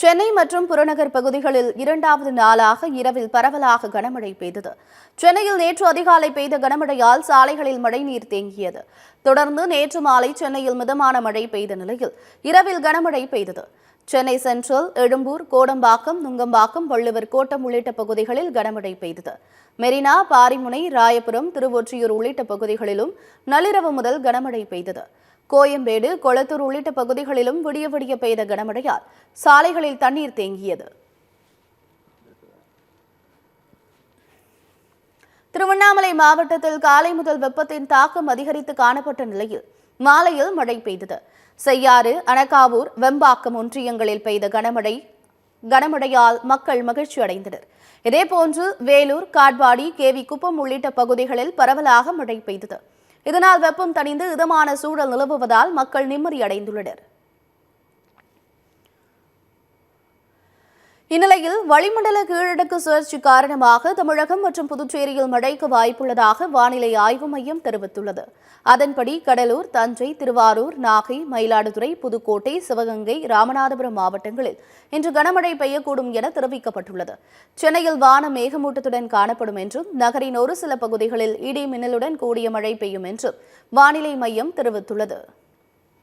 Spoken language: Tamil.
சென்னை மற்றும் புறநகர் பகுதிகளில் இரண்டாவது நாளாக இரவில் பரவலாக கனமழை பெய்தது. சென்னையில் நேற்று அதிகாலை பெய்த கனமழையால் சாலைகளில் மழைநீர் தேங்கியது. தொடர்ந்து நேற்று மாலை சென்னையில் மிதமான மழை பெய்த நிலையில் இரவில் கனமழை பெய்தது. சென்னை சென்ட்ரல், எழும்பூர், கோடம்பாக்கம், நுங்கம்பாக்கம், வள்ளுவர் கோட்டம் உள்ளிட்ட பகுதிகளில் கனமழை பெய்தது. மெரினா, பாரிமுனை, ராயபுரம், திருவொற்றியூர் உள்ளிட்ட பகுதிகளிலும் நள்ளிரவு முதல் கனமழை பெய்தது. கோயம்பேடு, கொளத்தூர் உள்ளிட்ட பகுதிகளிலும் விடிய விடிய பெய்த கனமழையால் சாலைகளில் தண்ணீர் தேங்கியது. திருவண்ணாமலை மாவட்டத்தில் காலை முதல் வெப்பத்தின் தாக்கம் அதிகரித்து காணப்பட்ட நிலையில் மாலையில் மழை பெய்தது. செய்யாறு, அனகாவூர், வெம்பாக்கம் ஒன்றியங்களில் பெய்த கனமழையால் மக்கள் மகிழ்ச்சி அடைந்தனர். இதேபோன்று வேலூர், காட்பாடி, கேவி குப்பம் உள்ளிட்ட பகுதிகளில் பரவலாக மழை பெய்தது. இதனால் வெப்பம் தணிந்து இதமான சூழல் நிலவுவதால் மக்கள் நிம்மதியடைந்துள்ளனர். இந்நிலையில் வளிமண்டல கீழடுக்கு சுழற்சி காரணமாக தமிழகம் மற்றும் புதுச்சேரியில் மழைக்கு வாய்ப்புள்ளதாக வானிலை ஆய்வு மையம் தெரிவித்துள்ளது. அதன்படி கடலூர், தஞ்சை, திருவாரூர், நாகை, மயிலாடுதுறை, புதுக்கோட்டை, சிவகங்கை, ராமநாதபுரம் மாவட்டங்களில் இன்று கனமழை பெய்யக்கூடும் என தெரிவிக்கப்பட்டுள்ளது. சென்னையில் வானம் மேகமூட்டத்துடன் காணப்படும் என்றும் நகரின் ஒரு சில பகுதிகளில் இடி மின்னலுடன் கூடிய மழை பெய்யும் என்றும் வானிலை மையம் தெரிவித்துள்ளது.